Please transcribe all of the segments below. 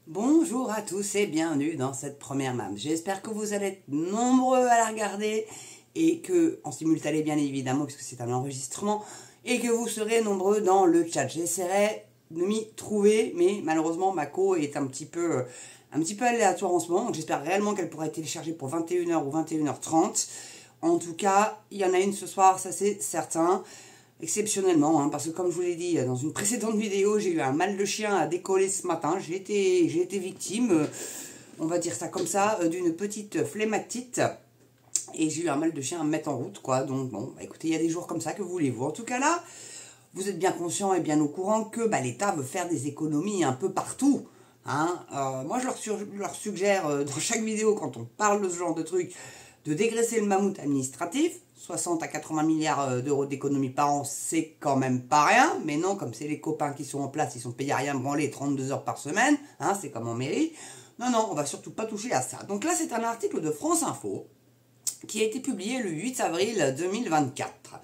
Bonjour à tous et bienvenue dans cette première MAM. J'espère que vous allez être nombreux à la regarder et que, en simultané bien évidemment, puisque c'est un enregistrement, et que vous serez nombreux dans le chat. J'essaierai de m'y trouver, mais malheureusement ma co est un petit peu aléatoire en ce moment, donc j'espère réellement qu'elle pourra être téléchargée pour 21h ou 21h30. En tout cas, il y en a une ce soir, ça c'est certain. Exceptionnellement, hein, parce que comme je vous l'ai dit dans une précédente vidéo, j'ai eu un mal de chien à décoller ce matin. J'ai été victime, on va dire ça comme ça, d'une petite flématite. Et j'ai eu un mal de chien à me mettre en route, quoi. Donc bon, bah, écoutez, il y a des jours comme ça, que voulez-vous. En tout cas là, vous êtes bien conscient et bien au courant que l'État veut faire des économies un peu partout. Hein. Moi, je leur suggère dans chaque vidéo, quand on parle de ce genre de truc, de dégraisser le mammouth administratif. 60 à 80 milliards d'euros d'économies par an, c'est quand même pas rien. Mais non, comme c'est les copains qui sont en place, ils sont payés à rien branler 32 heures par semaine. Hein, c'est comme en mairie. Non, non, on va surtout pas toucher à ça. Donc là, c'est un article de France Info qui a été publié le 8 avril 2024.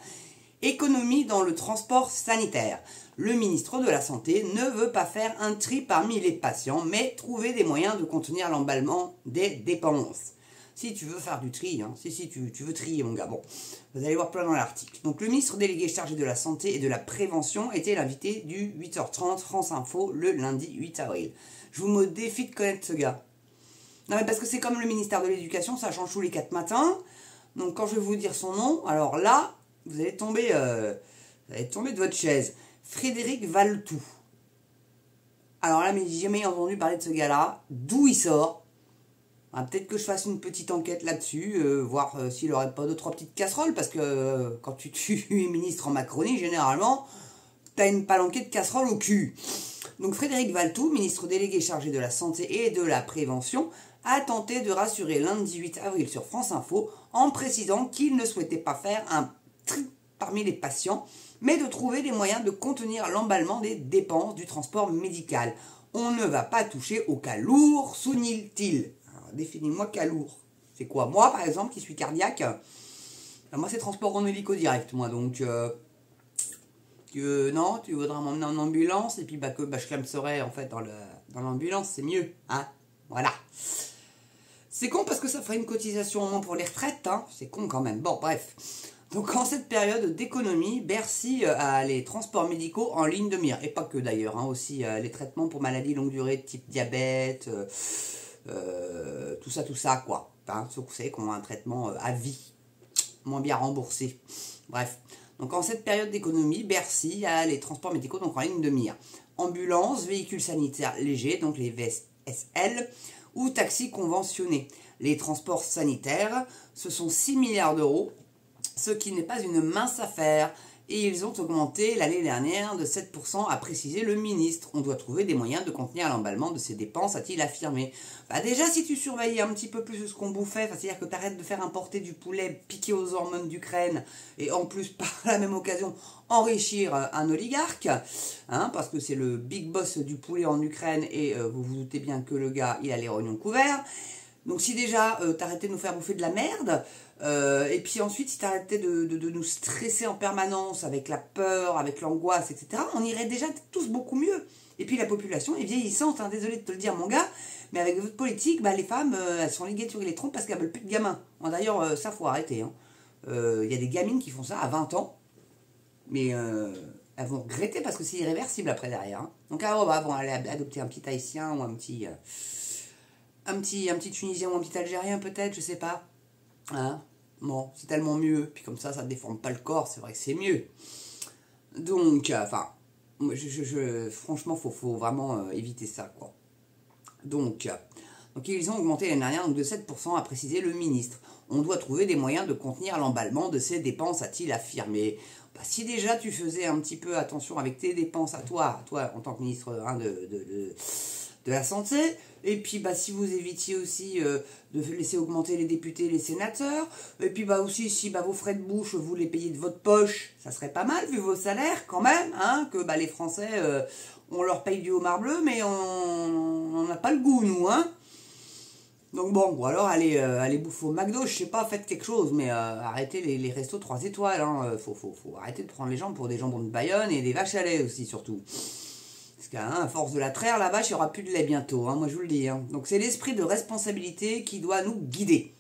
Économie dans le transport sanitaire. Le ministre de la Santé ne veut pas faire un tri parmi les patients, mais trouver des moyens de contenir l'emballement des dépenses. Si tu veux faire du tri, hein, si tu veux trier mon gars, bon, vous allez voir plein dans l'article. Donc le ministre délégué chargé de la Santé et de la Prévention était l'invité du 8h30 France Info le lundi 8 avril. Je vous défie de connaître ce gars. Non mais parce que c'est comme le ministère de l'Éducation, ça change tous les 4 matins. Donc quand je vais vous dire son nom, alors là, vous allez tomber de votre chaise. Frédéric Valletoux. Alors là, mais j'ai jamais entendu parler de ce gars-là. D'où il sort? Peut-être que je fasse une petite enquête là-dessus, voir s'il n'aurait pas 2-3 petites casseroles, parce que quand tu es ministre en Macronie, généralement, tu as une palanquée de casseroles au cul. Donc Frédéric Valletoux, ministre délégué chargé de la Santé et de la Prévention, a tenté de rassurer lundi 8 avril sur France Info en précisant qu'il ne souhaitait pas faire un tri parmi les patients, mais de trouver des moyens de contenir l'emballement des dépenses du transport médical. On ne va pas toucher au cas lourd, souligne-t-il. Définis-moi cas lourd. C'est quoi? Moi, par exemple, qui suis cardiaque, moi, c'est transport en hélico direct, moi. Donc, non, tu voudras m'emmener en ambulance et puis que je clamserai, en fait, dans l'ambulance, c'est mieux. Hein, voilà. C'est con parce que ça ferait une cotisation au moins pour les retraites. Hein. C'est con quand même. Bon, bref. Donc, en cette période d'économie, Bercy a les transports médicaux en ligne de mire. Et pas que d'ailleurs, hein, aussi les traitements pour maladies longue durée type diabète... tout ça quoi, hein, ceux vous savez qu'on a un traitement à vie, moins bien remboursé, bref. Donc en cette période d'économie, Bercy a les transports médicaux donc en ligne de mire, ambulances, véhicules sanitaires légers, donc les VSL, ou taxis conventionnés. Les transports sanitaires, ce sont 6 milliards d'euros, ce qui n'est pas une mince affaire. Et ils ont augmenté l'année dernière de 7%, a précisé le ministre. On doit trouver des moyens de contenir l'emballement de ces dépenses, a-t-il affirmé. Déjà, si tu surveillais un petit peu plus ce qu'on bouffait, c'est-à-dire que tu arrêtes de faire importer du poulet piqué aux hormones d'Ukraine, et en plus, par la même occasion, enrichir un oligarque, hein, parce que c'est le big boss du poulet en Ukraine, et vous vous doutez bien que le gars, il a les rognons couverts. Donc si déjà t'arrêtais de nous faire bouffer de la merde, et puis ensuite si t'arrêtais de nous stresser en permanence avec la peur, avec l'angoisse, etc., on irait déjà tous beaucoup mieux. Et puis la population est vieillissante, hein, désolé de te le dire mon gars, mais avec votre politique, les femmes, elles sont liguées sur les troncs parce qu'elles veulent plus de gamins. Bon, d'ailleurs, ça faut arrêter. Hein. Y a des gamines qui font ça à 20 ans, mais elles vont regretter parce que c'est irréversible après derrière. Hein. Donc vont aller adopter un petit haïtien ou un petit Tunisien ou un petit Algérien peut-être, je sais pas. Hein, bon, c'est tellement mieux. Puis comme ça déforme pas le corps, c'est vrai que c'est mieux. Donc, franchement, faut vraiment éviter ça, quoi. Donc, ils ont augmenté l'année dernière de 7%, a précisé le ministre. On doit trouver des moyens de contenir l'emballement de ces dépenses, a-t-il affirmé. Si déjà tu faisais un petit peu attention avec tes dépenses à toi en tant que ministre hein, de la santé, et puis si vous évitiez aussi de laisser augmenter les députés et les sénateurs, et puis aussi si vos frais de bouche vous les payez de votre poche, ça serait pas mal vu vos salaires quand même, hein, que les Français on leur paye du homard bleu mais on n'a pas le goût nous, hein. Donc bon, ou alors allez bouffer au McDo, je sais pas, faites quelque chose, mais arrêtez les restos 3 étoiles, hein. Faut arrêter de prendre les gens pour des jambons de Bayonne et des vaches à lait aussi surtout. Parce qu'à force de la traire, la vache, il n'y aura plus de lait bientôt, hein, moi je vous le dis. Hein. Donc c'est l'esprit de responsabilité qui doit nous guider.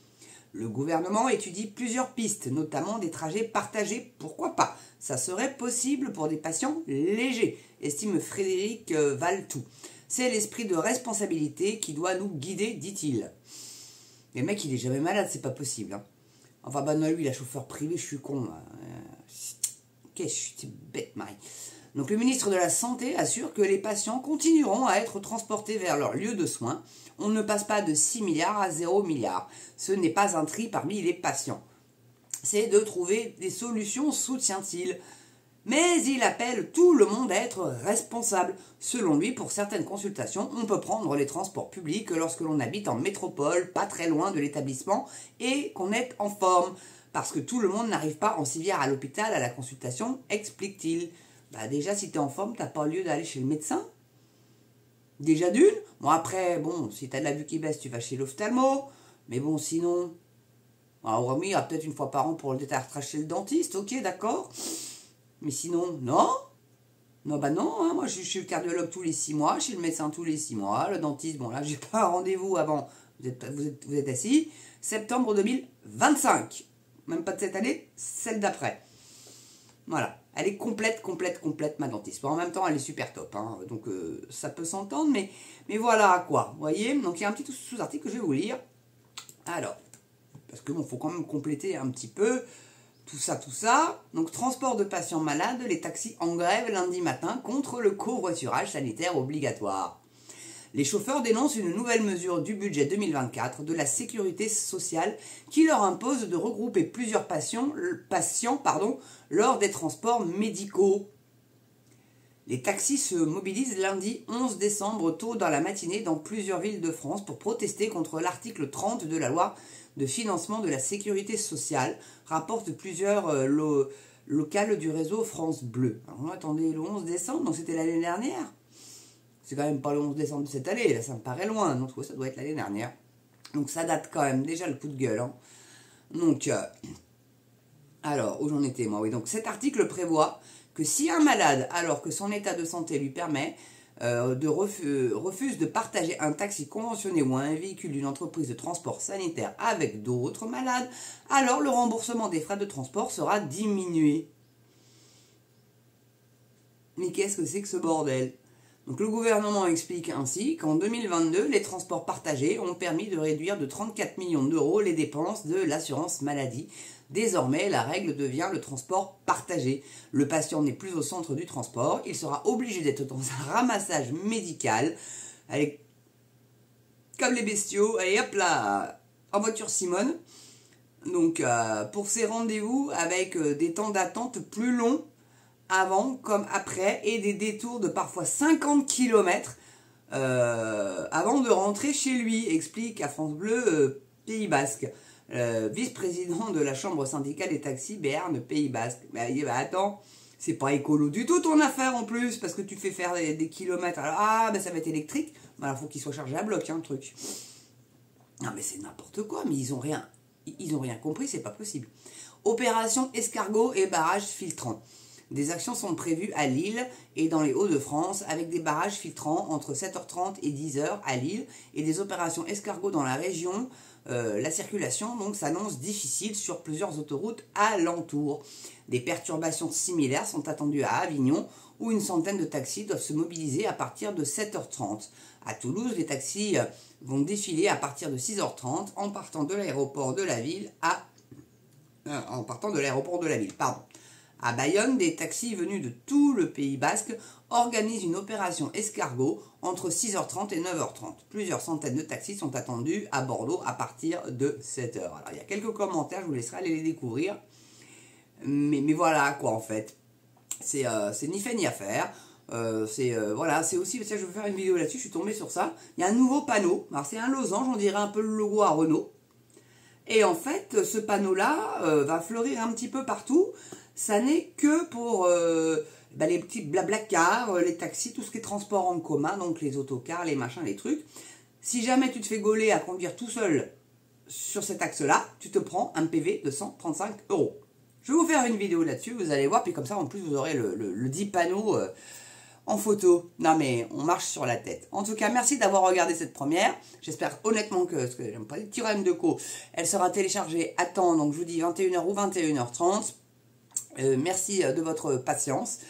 Le gouvernement étudie plusieurs pistes, notamment des trajets partagés. Pourquoi pas? Ça serait possible pour des patients légers, estime Frédéric Valtou. C'est l'esprit de responsabilité qui doit nous guider, dit-il. Le mec, il est jamais malade, c'est pas possible. Hein. Enfin, bah non, lui, il a chauffeur privé, je suis con. Qu'est-ce que je suis bête, Marie. Donc, le ministre de la Santé assure que les patients continueront à être transportés vers leur lieu de soins. On ne passe pas de 6 milliards à 0 milliards. Ce n'est pas un tri parmi les patients. C'est de trouver des solutions, soutient-il. Mais il appelle tout le monde à être responsable. Selon lui, pour certaines consultations, on peut prendre les transports publics lorsque l'on habite en métropole, pas très loin de l'établissement, et qu'on est en forme. Parce que tout le monde n'arrive pas en civière à l'hôpital à la consultation, explique-t-il. Bah déjà, si tu es en forme, t'as pas lieu d'aller chez le médecin. Déjà d'une. Bon après, bon, si t'as de la vue qui baisse, tu vas chez l'ophtalmo. Mais bon, sinon... Alors oui, il y a peut-être une fois par an pour le détartrage chez le dentiste, ok, d'accord. Mais sinon, non. Non, bah non, hein, moi je suis le cardiologue tous les 6 mois, chez le médecin tous les 6 mois, le dentiste, bon là, j'ai pas un rendez-vous avant, vous êtes assis, septembre 2025. Même pas de cette année, celle d'après. Voilà, elle est complète, ma dentiste. Bon, en même temps, elle est super top, hein, donc ça peut s'entendre, mais voilà quoi, vous voyez. Donc il y a un petit sous-article que je vais vous lire. Alors, parce que bon, faut quand même compléter un petit peu tout ça. Donc, transport de patients malades, les taxis en grève lundi matin contre le covoiturage sanitaire obligatoire. Les chauffeurs dénoncent une nouvelle mesure du budget 2024 de la sécurité sociale qui leur impose de regrouper plusieurs patients lors des transports médicaux. Les taxis se mobilisent lundi 11 décembre tôt dans la matinée dans plusieurs villes de France pour protester contre l'article 30 de la loi de financement de la sécurité sociale, rapportent plusieurs locales du réseau France Bleu. Alors, attendez, le 11 décembre, donc c'était l'année dernière. C'est quand même pas le 11 décembre de cette année, là ça me paraît loin, donc ça doit être l'année dernière. Donc ça date quand même déjà le coup de gueule. Hein. Donc, alors, où j'en étais moi? Oui, donc cet article prévoit que si un malade, alors que son état de santé lui permet, refuse de partager un taxi conventionné ou un véhicule d'une entreprise de transport sanitaire avec d'autres malades, alors le remboursement des frais de transport sera diminué. Mais qu'est-ce que c'est que ce bordel? Donc le gouvernement explique ainsi qu'en 2022, les transports partagés ont permis de réduire de 34 millions d'euros les dépenses de l'assurance maladie. Désormais, la règle devient le transport partagé. Le patient n'est plus au centre du transport, il sera obligé d'être dans un ramassage médical, avec, comme les bestiaux, et hop là, en voiture Simone. Donc pour ces rendez-vous avec des temps d'attente plus longs, avant comme après, et des détours de parfois 50 km avant de rentrer chez lui, explique à France Bleu Pays Basque. Vice-président de la chambre syndicale des taxis Béarn Pays Basque. Bah, attends, c'est pas écolo du tout ton affaire en plus, parce que tu fais faire des kilomètres. Alors, ça va être électrique. Alors, faut qu'il soit chargé à bloc, hein, le truc. Non, mais c'est n'importe quoi, mais ils ont rien compris, c'est pas possible. Opération escargot et barrage filtrant. Des actions sont prévues à Lille et dans les Hauts-de-France avec des barrages filtrants entre 7h30 et 10h à Lille et des opérations escargots dans la région. La circulation donc s'annonce difficile sur plusieurs autoroutes alentours. Des perturbations similaires sont attendues à Avignon où une centaine de taxis doivent se mobiliser à partir de 7h30. À Toulouse, les taxis vont défiler à partir de 6h30 en partant de l'aéroport de la ville À Bayonne, des taxis venus de tout le Pays Basque organisent une opération escargot entre 6h30 et 9h30. Plusieurs centaines de taxis sont attendus à Bordeaux à partir de 7h. Alors, il y a quelques commentaires, je vous laisserai aller les découvrir. Mais voilà, quoi, en fait. C'est ni fait ni à faire. Voilà, c'est aussi, je vais faire une vidéo là-dessus, je suis tombé sur ça. Il y a un nouveau panneau. Alors, c'est un losange, on dirait un peu le logo à Renault. Et en fait, ce panneau-là va fleurir un petit peu partout. Ça n'est que pour les petits blabla-cars, les taxis, tout ce qui est transport en commun, donc les autocars, les machins, les trucs. Si jamais tu te fais gauler à conduire tout seul sur cet axe-là, tu te prends un PV de 135 €. Je vais vous faire une vidéo là-dessus, vous allez voir, puis comme ça, en plus, vous aurez le dit panneau en photo. Non mais on marche sur la tête. En tout cas, merci d'avoir regardé cette première. J'espère honnêtement que, parce que j'aime pas les tyrènes de co, elle sera téléchargée à temps, donc je vous dis 21h ou 21h30. Merci de votre patience.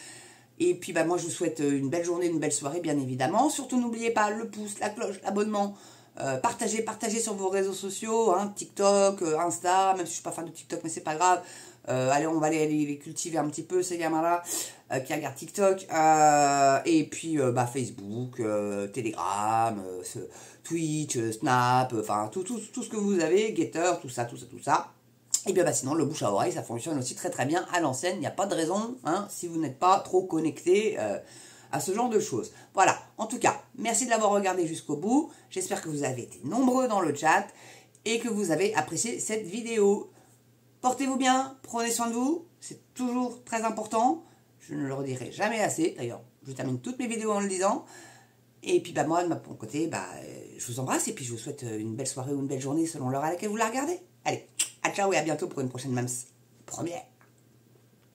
Et puis bah, moi je vous souhaite une belle journée, une belle soirée bien évidemment. Surtout n'oubliez pas le pouce, la cloche, l'abonnement. Partagez sur vos réseaux sociaux, hein, TikTok, Insta, même si je suis pas fan de TikTok mais c'est pas grave. Allez, on va aller les cultiver un petit peu ces gamins-là qui regardent TikTok. Et puis bah, Facebook, Telegram, Twitch, Snap, enfin tout ce que vous avez, Getter, tout ça. Et bien bah, sinon le bouche à oreille ça fonctionne aussi très très bien à l'ancienne, il n'y a pas de raison hein, si vous n'êtes pas trop connecté à ce genre de choses. Voilà, en tout cas, merci de l'avoir regardé jusqu'au bout, j'espère que vous avez été nombreux dans le chat et que vous avez apprécié cette vidéo. Portez-vous bien, prenez soin de vous, c'est toujours très important, je ne le redirai jamais assez, d'ailleurs je termine toutes mes vidéos en le disant. Et puis bah, moi de mon côté, bah, je vous embrasse et puis je vous souhaite une belle soirée ou une belle journée selon l'heure à laquelle vous la regardez. Allez, à ciao et à bientôt pour une prochaine Mams première.